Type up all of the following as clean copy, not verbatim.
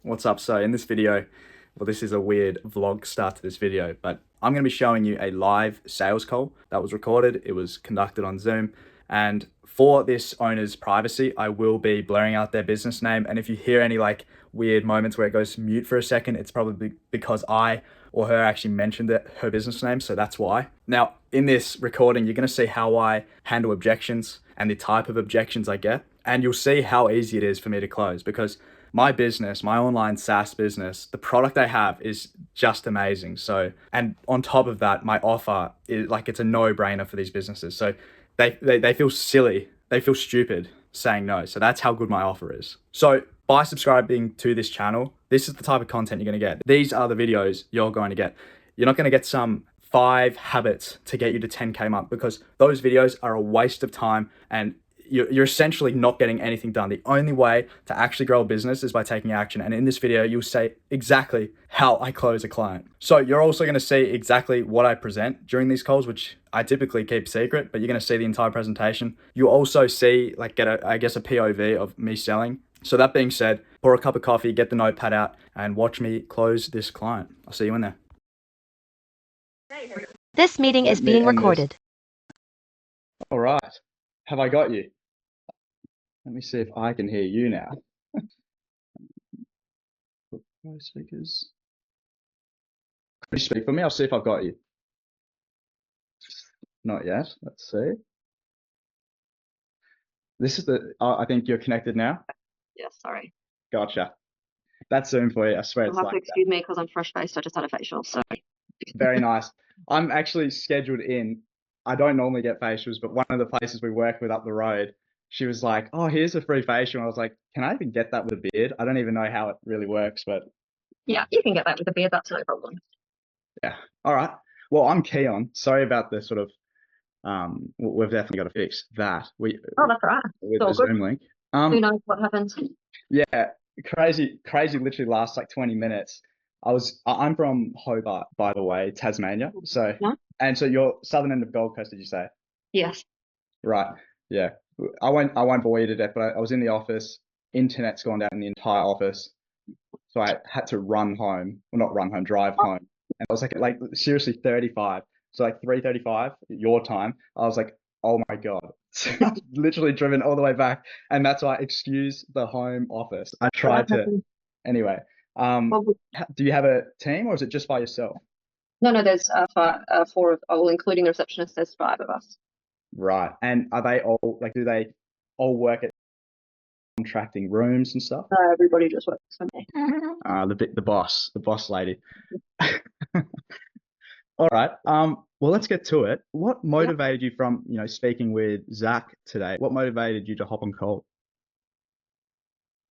What's up? So in this video, well, this is a weird vlog start to this video, but I'm going to be showing you a live sales call that was recorded. It was conducted on Zoom. And for this owner's privacy, I will be blurring out their business name. And if you hear any like weird moments where it goes mute for a second, it's probably because I or her actually mentioned her business name. So that's why. Now, in this recording, you're going to see how I handle objections and the type of objections I get. And you'll see how easy it is for me to close because my business, my online SaaS business, the product I have is just amazing. So, and on top of that, my offer is like, it's a no-brainer for these businesses. So they feel silly, they feel stupid saying no. So that's how good my offer is. So by subscribing to this channel, this is the type of content you're going to get. These are the videos you're going to get. You're not going to get some 5 habits to get you to 10K a month because those videos are a waste of time and you're essentially not getting anything done. The only way to actually grow a business is by taking action. And in this video, you'll see exactly how I close a client. So you're also going to see exactly what I present during these calls, which I typically keep secret, but you're going to see the entire presentation. You'll also see, like, get a POV of me selling. So that being said, pour a cup of coffee, get the notepad out, and watch me close this client. I'll see you in there. This meeting is being recorded. All right. Have I got you? Let me see if I can hear you now. Speakers. Could you speak for me? I'll see if I've got you. Not yet. Let's see. This is the. I think you're connected now. Yes, sorry. Gotcha. That's Zoom for you. I swear it's You'll have like to excuse me because I'm fresh faced. I just had a facial. So very nice. I'm actually scheduled in. I don't normally get facials, but one of the places we work with up the road, she was like, "Oh, here's a free facial." I was like, "Can I even get that with a beard?" I don't even know how it really works, but yeah, you can get that with a beard. That's no problem. yeah. All right. Well, I'm Keon. Sorry about the sort of. We've definitely got to fix that. Oh, that's all right. With It's all the good. Zoom link. Who knows what happens? Yeah, crazy. Literally lasts like 20 minutes. I'm from Hobart, by the way, Tasmania. So, No? and so you're southern end of Gold Coast, did you say? Yes. Right. Yeah. I won't bore you to death, but I was in the office. Internet's gone down in the entire office, so I had to run home. Well, not run home, drive home. And I was like seriously 35. So like 3:35 your time. I was like, oh my God. Literally driven all the way back. And that's why excuse the home office. I tried to anyway. Well, Do you have a team or is it just by yourself? no, there's four of, well, including the receptionist, there's 5 of us. Right. And are they all like, do they all work at contracting rooms and stuff? Everybody just works for me. The boss lady. All right. Well, let's get to it. What motivated you from, speaking with Zach today? What motivated you to hop on call?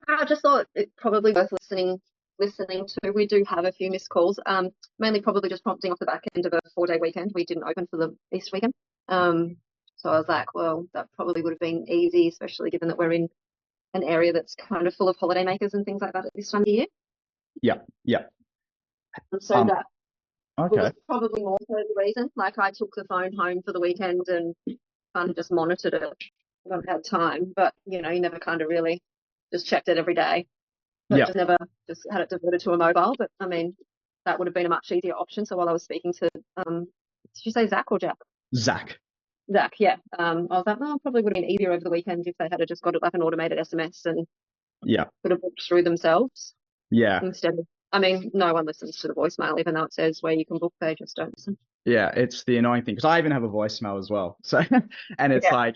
I just thought it probably worth listening to. We do have a few missed calls. Mainly probably just prompting off the back end of a 4-day weekend. We didn't open for the Easter weekend. So I was like, well, that probably would have been easy, especially given that we're in an area that's kind of full of holiday makers and things like that at this time of year. Yeah. And so that Okay. was probably more so the reason. Like I took the phone home for the weekend and kind of just monitored it when I had time. But, you never kind of really just checked it every day. But just never just had it diverted to a mobile. But I mean, that would have been a much easier option. So while I was speaking to, did you say Zach or Jack? Zach, yeah. I was like, well, it probably would have been easier over the weekend if they had just got it like an automated SMS and could have booked through themselves. Yeah. Instead of, I mean, no one listens to the voicemail, even though it says where you can book, they just don't listen. Yeah, it's the annoying thing because I even have a voicemail as well. So, and it's like,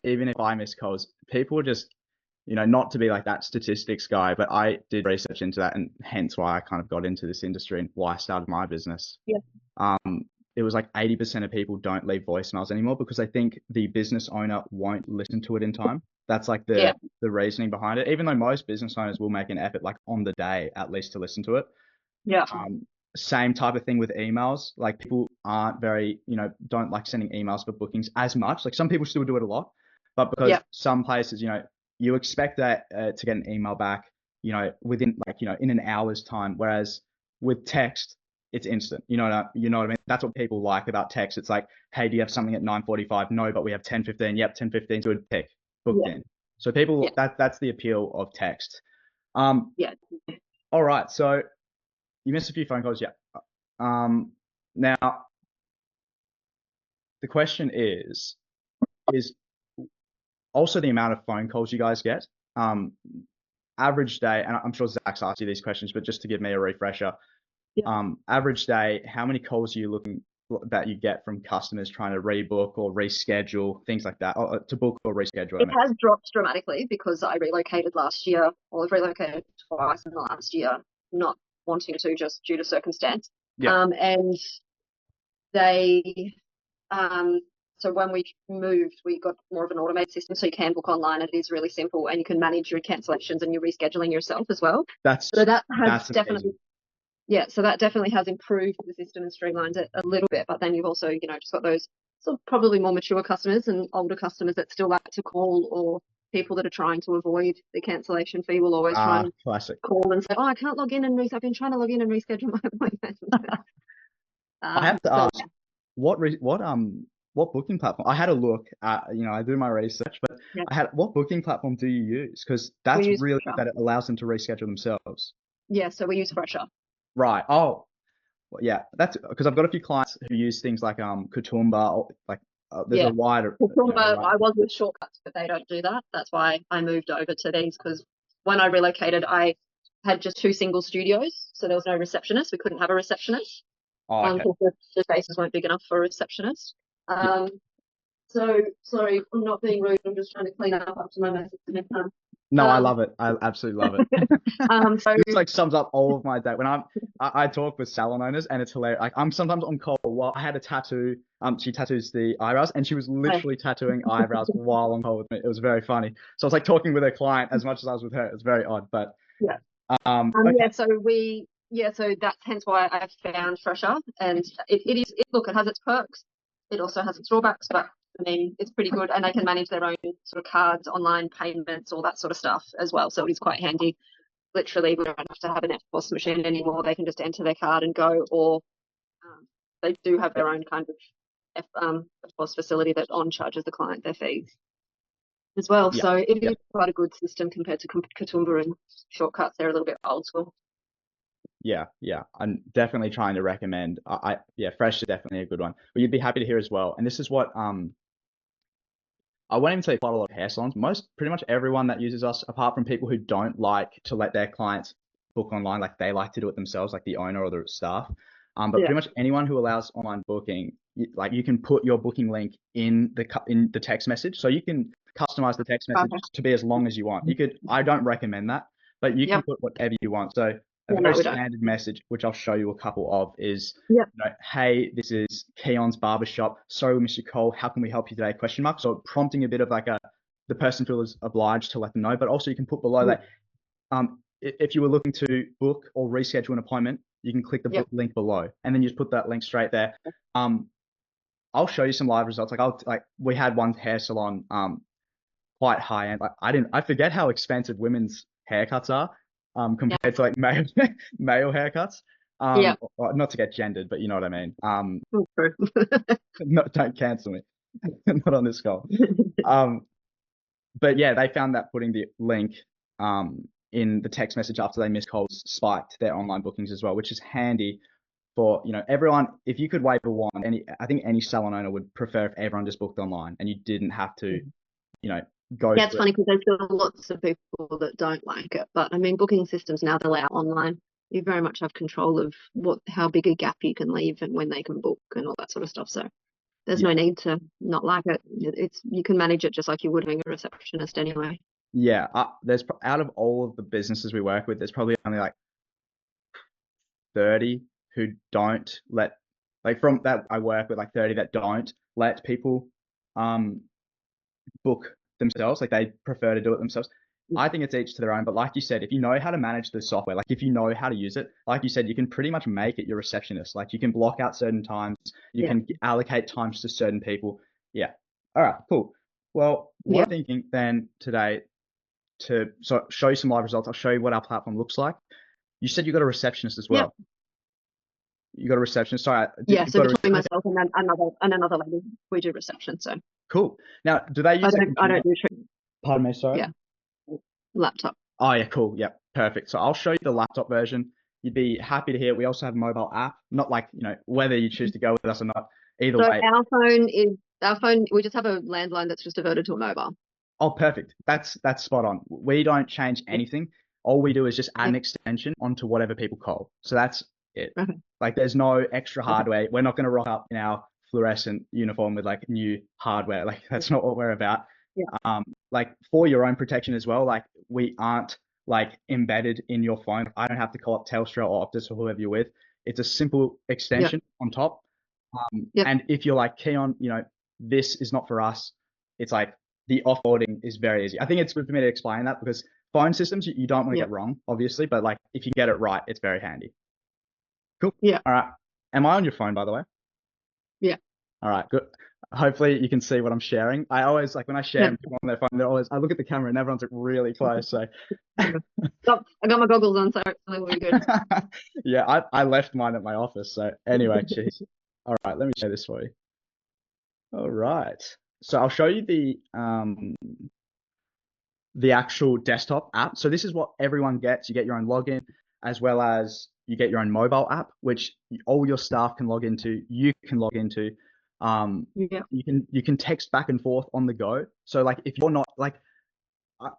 even if I miss calls, people just, not to be like that statistics guy, but I did research into that and hence why I kind of got into this industry and why I started my business. Yeah. It was like 80% of people don't leave voicemails anymore because they think the business owner won't listen to it in time. That's like the reasoning behind it. Even though most business owners will make an effort like on the day at least to listen to it. Yeah. Same type of thing with emails. Like people aren't very, don't like sending emails for bookings as much. Like some people still do it a lot, but because some places, you expect that to get an email back, within like, in an hour's time. Whereas with text, it's instant. You know what I mean? That's what people like about text. It's like, hey, do you have something at 9:45? No, but we have 10:15. Yep, 10:15 to a pick booked in. So people, that's the appeal of text. Yeah. All right. So you missed a few phone calls. Yeah. Now the question is also the amount of phone calls you guys get. Average day, and I'm sure Zach's asked you these questions, but just to give me a refresher, average day, how many calls are you looking that you get from customers trying to rebook or reschedule, things like that, or to book or reschedule? It has dropped dramatically because I relocated last year, or I've relocated twice in the last year, not wanting to just due to circumstance. Yeah. And they, so when we moved, we got more of an automated system, so you can book online. It is really simple, and you can manage your cancellations and your rescheduling yourself as well. So that has definitely, so that definitely has improved the system and streamlined it a little bit. But then you've also, just got those sort of probably more mature customers and older customers that still like to call, or people that are trying to avoid the cancellation fee will always try and call and say, "Oh, I can't log in and I've been trying to log in and reschedule my appointment." I have to ask, what booking platform? I had a look at, I do my research, but what booking platform do you use? Because that's really good that it allows them to reschedule themselves. Yeah, so we use Fresher. Right. Oh, well, yeah. That's because I've got a few clients who use things like Katoomba, or like there's a wider. Katoomba, I was with Shortcuts, but they don't do that. That's why I moved over to these, because when I relocated, I had just 2 single studios, so there was no receptionist. We couldn't have a receptionist. Because the spaces weren't big enough for a receptionist. So sorry, I'm not being rude. I'm just trying to clean up after my message. No, I love it. I absolutely love it. So this like sums up all of my day. When I talk with salon owners, and it's hilarious. Like I'm sometimes on call while I had a tattoo. She tattoos the eyebrows, and she was literally tattooing eyebrows while on call with me. It was very funny. So I was like talking with a client as much as I was with her. It was very odd, but okay. So that's hence why I found Fresher, and it has its perks. It also has its drawbacks, but I mean, it's pretty good, and they can manage their own sort of cards, online payments, all that sort of stuff as well. So it is quite handy. Literally, we don't have to have an FPOS machine anymore. They can just enter their card and go, or they do have their own kind of FPOS facility that charges the client their fees as well. So it is quite a good system compared to Katoomba and Shortcuts. They're a little bit old school. Yeah, I'm definitely trying to recommend. Fresh is definitely a good one. But you'd be happy to hear as well. And this is what I won't even say quite a lot of hair salons. Pretty much everyone that uses us, apart from people who don't like to let their clients book online, like they like to do it themselves, like the owner or the staff. But pretty much anyone who allows online booking, like you can put your booking link in the text message, so you can customize the text message to be as long as you want. I don't recommend that, but you can put whatever you want. So a very standard message, which I'll show you a couple of, is, hey, this is Keon's barbershop. Sorry we missed your call. How can we help you today? ? So prompting a bit of like the person feels obliged to let them know, but also you can put below that, if you were looking to book or reschedule an appointment, you can click the book link below, and then you just put that link straight there. I'll show you some live results. Like we had one hair salon, quite high end. I forget how expensive women's haircuts are. Compared to like male haircuts. Not to get gendered, but you know what I mean. Don't cancel me. Not on this call. But yeah, they found that putting the link in the text message after they missed calls spiked their online bookings as well, which is handy for everyone. If you could wave a wand, I think any salon owner would prefer if everyone just booked online and you didn't have to, go. Yeah, it's funny because there's still lots of people that don't like it, but I mean, booking systems now that allow online, you very much have control of how big a gap you can leave and when they can book and all that sort of stuff. So there's no need to not like it. You can manage it just like you would being a receptionist anyway. Yeah, there's out of all of the businesses we work with, there's probably only like 30 who don't let, like from that I work with, like 30 that don't let people book themselves. Like they prefer to do it themselves. I think it's each to their own, but like you said, if you know how to manage the software, like if you know how to use it, like you said, you can pretty much make it your receptionist. Like you can block out certain times, you can allocate times to certain people. Yeah. All right, cool. Well, what I'm thinking then today to show you some live results, I'll show you what our platform looks like. You said you got a receptionist as well. You got a receptionist. Sorry. So between myself and then another lady, we do reception. So cool. Now, do they use? I don't do. Pardon me. Sorry. Yeah. Laptop. Oh yeah, cool. Yeah. Perfect. So I'll show you the laptop version. You'd be happy to hear. We also have a mobile app, not like, whether you choose to go with us or not. Either So way. our phone, we just have a landline that's just diverted to a mobile. Oh, perfect. That's spot on. We don't change anything. All we do is just add an extension onto whatever people call. So that's it. Okay. Like there's no extra hardware. We're not going to rock up in our fluorescent uniform with like new hardware. Like that's not what we're about. Yeah. Like for your own protection as well, like we aren't like embedded in your phone. I don't have to call up Telstra or Optus or whoever you're with. It's a simple extension on top. And if you're like key on, this is not for us, it's like the offboarding is very easy. I think it's good for me to explain that because phone systems, you don't want to get wrong, obviously, but like if you get it right, it's very handy. Cool. Yeah. All right. Am I on your phone, by the way? Yeah. All right, good. Hopefully you can see what I'm sharing. I always like when I share people on their phone, I look at the camera and everyone's like really close. So I got my goggles on, so hopefully we'll be good. Yeah, I left mine at my office. So anyway, geez. All right, let me share this for you. All right. So I'll show you the actual desktop app. So this is what everyone gets. You get your own login as well as you get your own mobile app, which all your staff can log into. You can log into. You can text back and forth on the go. So like if you're not like,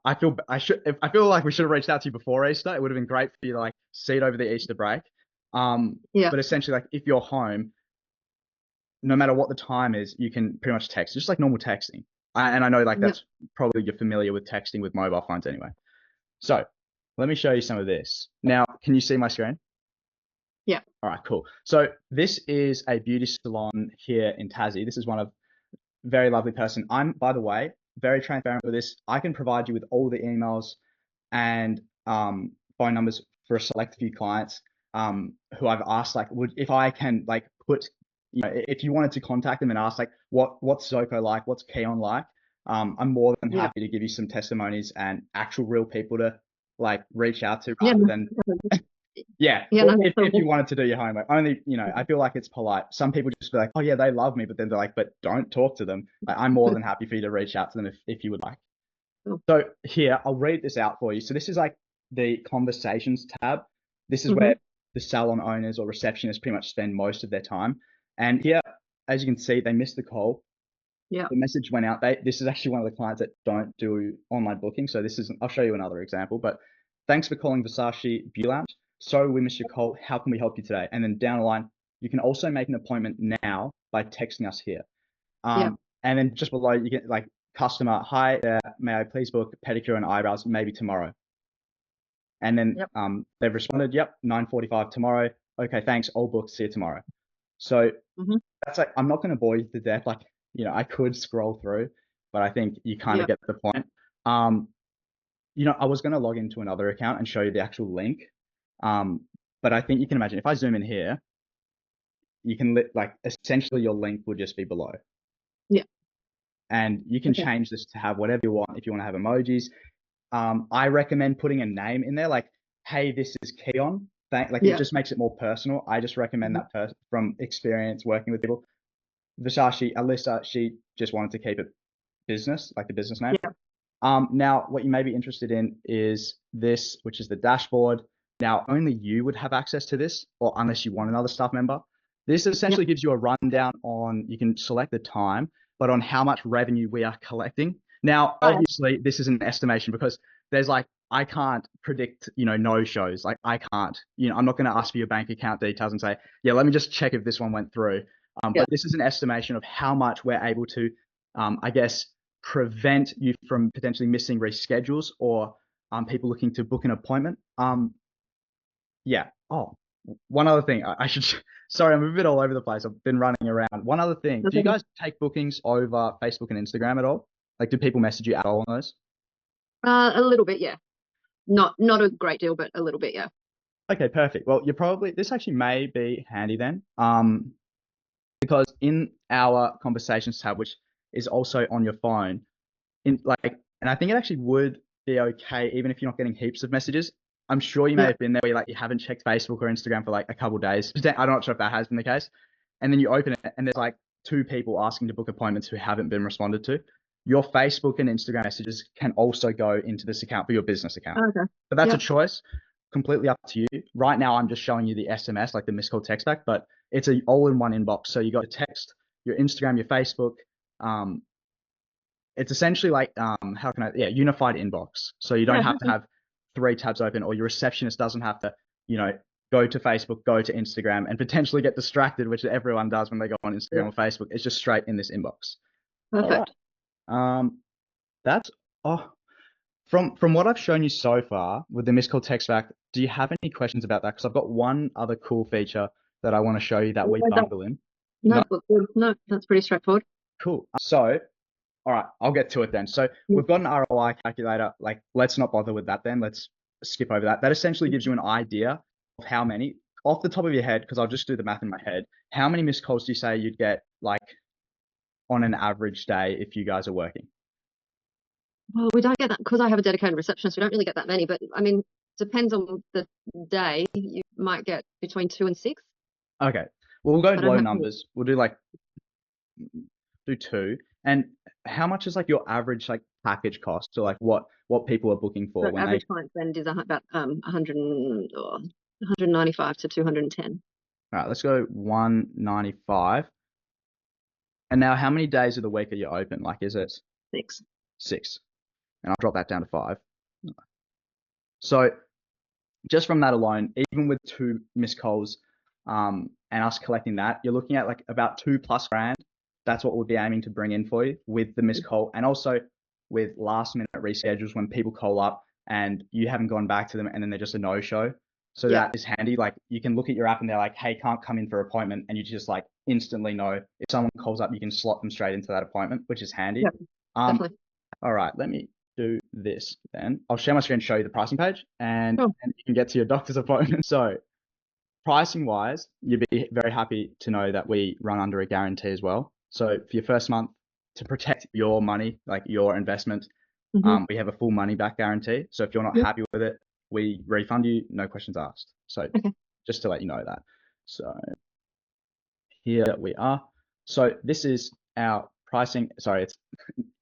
I feel like we should have reached out to you before Easter. It would have been great for you to like see it over the Easter break. But essentially like if you're home, no matter what the time is, you can pretty much text, just like normal texting. And I know like that's probably you're familiar with texting with mobile phones anyway. So let me show you some of this. Now, can you see my screen? Yeah. All right, cool. So this is a beauty salon here in Tassie. This is one of very lovely person. I'm, by the way, very transparent with this. I can provide you with all the emails and phone numbers for a select few clients who I've asked like if I can like put if you wanted to contact them and ask like what's Zoco like, what's Keon like, I'm more than happy to give you some testimonies and actual real people to like reach out to rather than if you wanted to do your homework. Only I feel like it's polite. Some people just be like, oh yeah, they love me, but then they're like, but don't talk to them. Like, I'm more than happy for you to reach out to them if you would like. So here, I'll read this out for you. So this is like the conversations tab. This is where the salon owners or receptionists pretty much spend most of their time. And here, as you can see, they missed the call. Yeah. The message went out. This is actually one of the clients that don't do online booking. So I'll show you another example, but thanks for calling Versace Beauty Lounge. Sorry we missed your call. How can we help you today? And then down the line, you can also make an appointment now by texting us here. And then just below, you get like customer, hi, may I please book pedicure and eyebrows maybe tomorrow? And then they've responded, yep, 9:45 tomorrow. Okay, thanks, all booked, see you tomorrow. So that's like, I'm not going to bore you to death. Like, I could scroll through, but I think you kind of get the point. I was going to log into another account and show you the actual link. But I think you can imagine if I zoom in here, you can like essentially your link would just be below. Yeah. And you can change this to have whatever you want. If you want to have emojis, I recommend putting a name in there, like, hey, this is Keon. It just makes it more personal. I just recommend that from experience working with people. Versace, Alyssa, she just wanted to keep it business, like the business name. Yeah. Now, what you may be interested in is this, which is the dashboard. Now, only you would have access to this, or unless you want another staff member. This essentially gives you a rundown on, you can select the time, but on how much revenue we are collecting. Now, obviously, this is an estimation because there's like, I can't predict, no shows. Like I can't, I'm not going to ask for your bank account details and say, yeah, let me just check if this one went through. But this is an estimation of how much we're able to, I guess, prevent you from potentially missing reschedules or people looking to book an appointment. Oh, one other thing I should, sorry, I'm a bit all over the place. I've been running around. One other thing, do you guys take bookings over Facebook and Instagram at all? Like, do people message you at all on those? A little bit, yeah. Not a great deal, but a little bit, yeah. Okay, perfect. Well, this actually may be handy then. Because in our conversations tab, which is also on your phone, and I think it actually would be okay, even if you're not getting heaps of messages. I'm sure you may have been there where you haven't checked Facebook or Instagram for like a couple of days. I'm not sure if that has been the case. And then you open it and there's like 2 people asking to book appointments who haven't been responded to. Your Facebook and Instagram messages can also go into this account for your business account. Okay. But that's a Yep. choice, completely up to you. Right now, I'm just showing you the SMS, like the missed call text back, but it's an all-in-one inbox. So you got your text, your Instagram, your Facebook. It's essentially like unified inbox. So you don't have to have 3 tabs open, or your receptionist doesn't have to, go to Facebook, go to Instagram, and potentially get distracted, which everyone does when they go on Instagram or Facebook. It's just straight in this inbox. Perfect. All right. That's from what I've shown you so far with the missed call text back, do you have any questions about that? Because I've got one other cool feature that I want to show you that we bundle in. No, that's pretty straightforward. Cool. So, all right, I'll get to it then. So we've got an ROI calculator. Like, let's not bother with that then. Let's skip over that. That essentially gives you an idea of how many, off the top of your head, because I'll just do the math in my head, how many missed calls do you say you'd get, like, on an average day if you guys are working? Well, we don't get that because I have a dedicated receptionist. We don't really get that many, but I mean, depends on the day. You might get between 2 and 6. Okay. Well, we'll go low numbers. We'll do 2. And how much is like your average like package cost? So like what people are booking for when average client spend is about 195 to 210. All right, let's go 195. And now, how many days of the week are you open? Like, is it 6? 6. And I'll drop that down to 5. So just from that alone, even with 2 missed calls, and us collecting that, you're looking at like about 2+ grand. That's what we'll be aiming to bring in for you with the missed call, and also with last minute reschedules when people call up and you haven't gone back to them and then they're just a no-show. So that is handy. Like, you can look at your app and they're like, hey, can't come in for an appointment, and you just like instantly know if someone calls up, you can slot them straight into that appointment, which is handy. Definitely. All right, let me do this then. I'll share my screen and show you the pricing page, and you can get to your doctor's appointment. So pricing wise, you'd be very happy to know that we run under a guarantee as well. So for your first month, to protect your money, like your investment, we have a full money back guarantee. So if you're not happy with it, we refund you, no questions asked. So just to let you know that. So here we are. So this is our pricing. Sorry, it's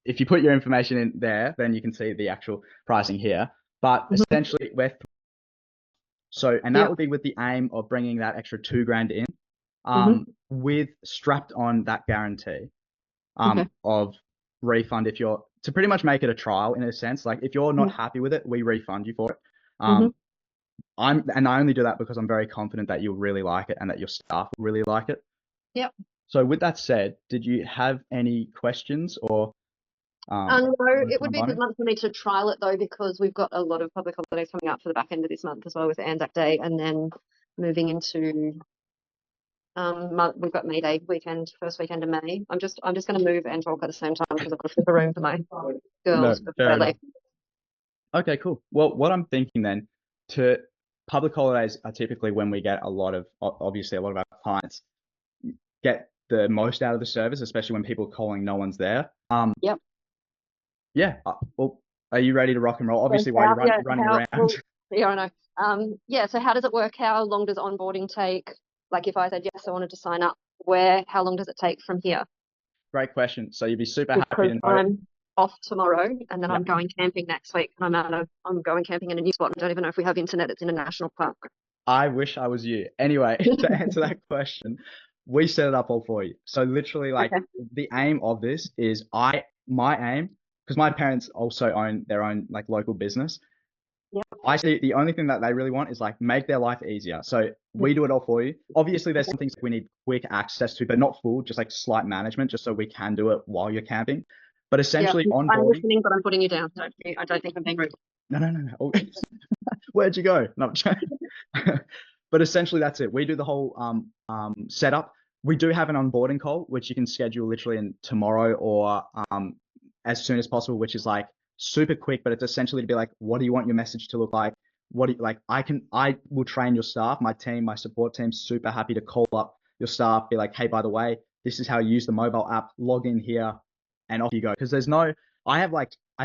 if you put your information in there, then you can see the actual pricing here. But essentially, and that would be with the aim of bringing that extra 2 grand in, with strapped on that guarantee of refund if you're, to pretty much make it a trial in a sense. Like, if you're not happy with it, we refund you for it. I only do that because I'm very confident that you'll really like it and that your staff will really like it. Yep. So with that said, did you have any questions or? No, it would be a good month for me to trial it though, because we've got a lot of public holidays coming up for the back end of this month as well, with Anzac Day, and then moving into we've got May Day weekend, first weekend of May. I'm just going to move and talk at the same time because I've got to flip a room for my girls. Okay, cool. Well, what I'm thinking then, to public holidays are typically when we get obviously a lot of our clients get the most out of the service, especially when people are calling, no one's there. Yep. Yeah. Well, are you ready to rock and roll? Obviously, while you're running around. Well, yeah, I know. So how does it work? How long does onboarding take? Like, if I said yes, I wanted to sign up, how long does it take from here? Great question. So you'd be super happy to know. I'm off tomorrow, and then I'm going camping next week. And I'm going camping in a new spot. I don't even know if we have internet. It's in a national park. I wish I was you. Anyway, to answer that question, we set it up all for you. So literally, like, the aim of this is my aim, because my parents also own their own like local business. Yep. I see the only thing that they really want is like make their life easier. So we do it all for you. Obviously, there's some things we need quick access to, but not full, just like slight management, just so we can do it while you're camping. But essentially, onboarding. I'm listening, but I'm putting you down. So I don't think I'm being rude. No. Where'd you go? No, but essentially, that's it. We do the whole setup. We do have an onboarding call, which you can schedule literally in tomorrow or as soon as possible, which is like super quick, but it's essentially to be like, what do you want your message to look like? What do you like? I will train your staff, my team, my support team, super happy to call up your staff, be like, hey, by the way, this is how you use the mobile app, log in here and off you go. Because I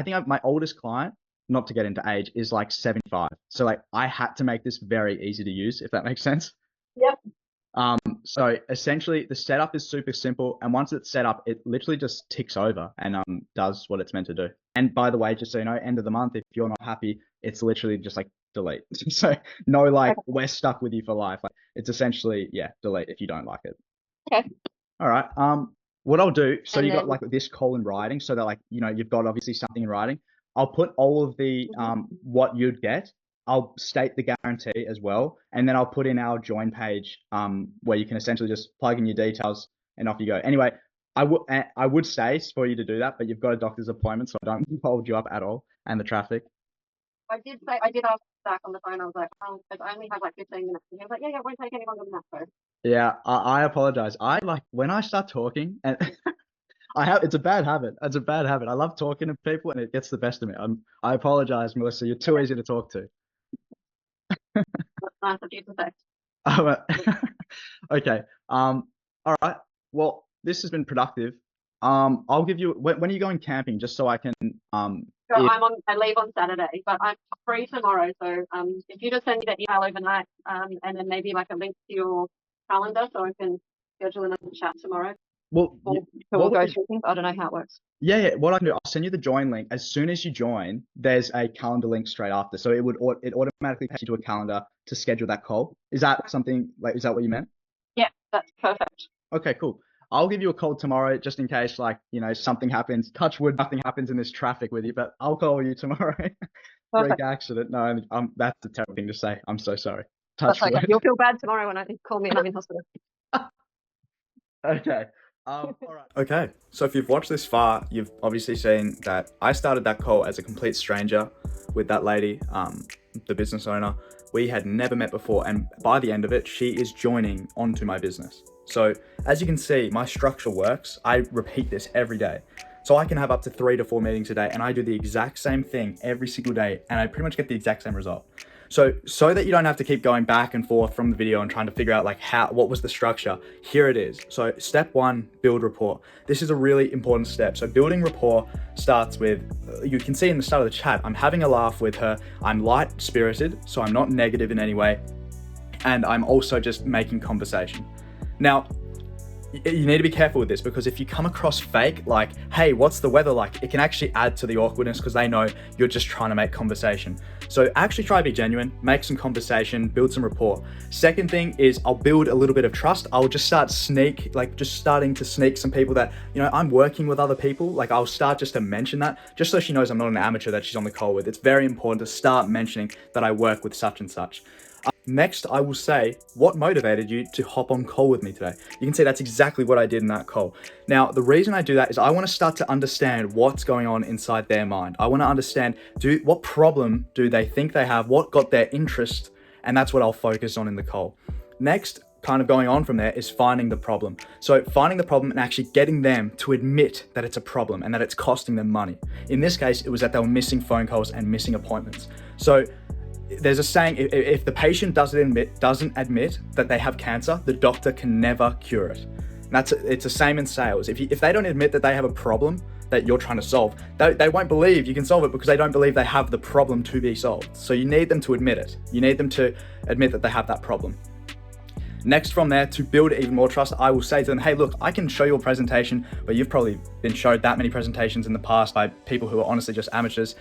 think my oldest client, not to get into age, is like 75. So like I had to make this very easy to use, if that makes sense. Yep. So essentially the setup is super simple. And once it's set up, it literally just ticks over and does what it's meant to do. And by the way, just so you know, end of the month, if you're not happy, it's literally just like delete. So no, like we're stuck with you for life. Like it's essentially, yeah, delete if you don't like it. Okay. All right. What I'll do, so And you got then- like this call in writing, so that like, you know, you've got obviously something in writing. I'll put all of the what you'd get. I'll state the guarantee as well, and then I'll put in our join page where you can essentially just plug in your details and off you go. Anyway, I would say for you to do that, but you've got a doctor's appointment, so I don't hold you up at all, and the traffic. I did ask Zach on the phone. I was like, I only have like 15 minutes. And he was like, yeah, it won't take any longer than that. So. Yeah, I apologize. I like when I start talking and it's a bad habit. It's a bad habit. I love talking to people and it gets the best of me. I apologize, Melissa. You're too easy to talk to. That's nice of you to say. Okay. All right. Well, this has been productive. I'll give you when are you going camping, just so I can So I leave on Saturday, but I'm free tomorrow. So if you just send me that email overnight, and then maybe like a link to your calendar so I can schedule another chat tomorrow. Well, we'll go through things. I don't know how it works. Yeah. What I can do, I'll send you the join link. As soon as you join, there's a calendar link straight after. So it automatically takes you to a calendar to schedule that call. Is that something like, is that what you meant? Yeah, that's perfect. Okay, cool. I'll give you a call tomorrow just in case, like, you know, something happens. Touch wood, nothing happens in this traffic with you, but I'll call you tomorrow. Freak accident. No, that's a terrible thing to say. I'm so sorry. Touch wood. Okay. You'll feel bad tomorrow when I call me and I'm in hospital. Okay. All right. Okay. So if you've watched this far, you've obviously seen that I started that call as a complete stranger with that lady, the business owner. We had never met before, and by the end of it, she is joining onto my business. So as you can see, my structure works. I repeat this every day. So I can have up to 3 to 4 meetings a day, and I do the exact same thing every single day, and I pretty much get the exact same result. So that you don't have to keep going back and forth from the video and trying to figure out like what was the structure, here it is. So step 1, build rapport. This is a really important step. So building rapport starts with, you can see in the start of the chat, I'm having a laugh with her. I'm light spirited, so I'm not negative in any way. And I'm also just making conversation. Now, you need to be careful with this, because if you come across fake, like, hey, what's the weather like? It can actually add to the awkwardness because they know you're just trying to make conversation. So actually try to be genuine, make some conversation, build some rapport. Second thing is I'll build a little bit of trust. I'll just starting to sneak some people that, you know, I'm working with other people. Like I'll start just to mention that, just so she knows I'm not an amateur that she's on the call with. It's very important to start mentioning that I work with such and such. Next, I will say, what motivated you to hop on call with me today? You can see that's exactly what I did in that call. Now, the reason I do that is I want to start to understand what's going on inside their mind. I want to understand what problem do they think they have, what got their interest, and that's what I'll focus on in the call. Next, kind of going on from there, is finding the problem. So finding the problem and actually getting them to admit that it's a problem and that it's costing them money. In this case, it was that they were missing phone calls and missing appointments. So there's a saying, if the patient doesn't admit that they have cancer, the doctor can never cure it. And it's the same in sales. If they don't admit that they have a problem that you're trying to solve, they won't believe you can solve it, because they don't believe they have the problem to be solved. So you need them to admit it. You need them to admit that they have that problem. Next from there, to build even more trust, I will say to them, hey, look, I can show you a presentation, but you've probably been showed that many presentations in the past by people who are honestly just amateurs.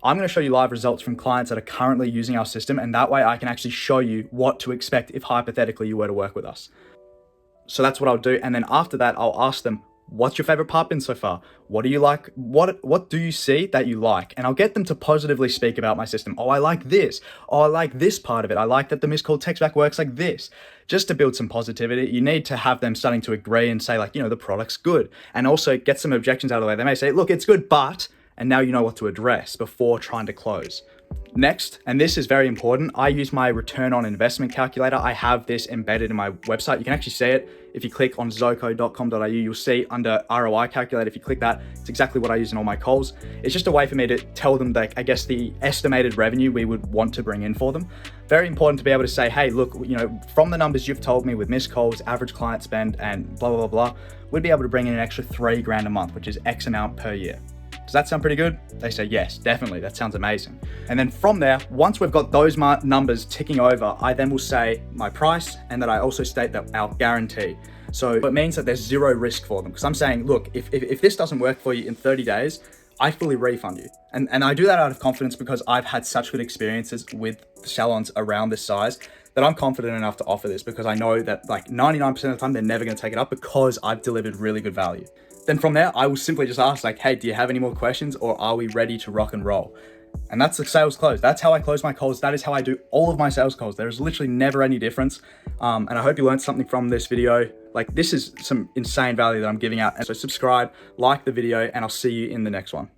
I'm going to show you live results from clients that are currently using our system, and that way I can actually show you what to expect if hypothetically you were to work with us. So that's what I'll do. And then after that, I'll ask them, what's your favorite part been so far? What do you like? What do you see that you like? And I'll get them to positively speak about my system. Oh, I like this. Oh, I like this part of it. I like that the missed call text back works like this. Just to build some positivity, you need to have them starting to agree and say, like, you know, the product's good. And also get some objections out of the way. They may say, look, it's good, but... and now you know what to address before trying to close. Next, and this is very important, I use my return on investment calculator. I have this embedded in my website. You can actually see it. If you click on zoco.com.au, you'll see under ROI Calculator, if you click that, it's exactly what I use in all my calls. It's just a way for me to tell them that, I guess, the estimated revenue we would want to bring in for them. Very important to be able to say, hey, look, you know, from the numbers you've told me with missed calls, average client spend, and blah, blah, blah, blah, we'd be able to bring in an extra $3,000 a month, which is X amount per year. Does that sound pretty good? They say, yes, definitely. That sounds amazing. And then from there, once we've got those numbers ticking over, I then will say my price, and that I also state that our guarantee. So it means that there's zero risk for them, because I'm saying, look, if this doesn't work for you in 30 days, I fully refund you. And I do that out of confidence because I've had such good experiences with salons around this size that I'm confident enough to offer this, because I know that like 99% of the time, they're never going to take it up because I've delivered really good value. Then from there, I will simply just ask like, hey, do you have any more questions, or are we ready to rock and roll? And that's the sales close. That's how I close my calls. That is how I do all of my sales calls. There is literally never any difference. And I hope you learned something from this video. Like, this is some insane value that I'm giving out. And so subscribe, like the video, and I'll see you in the next one.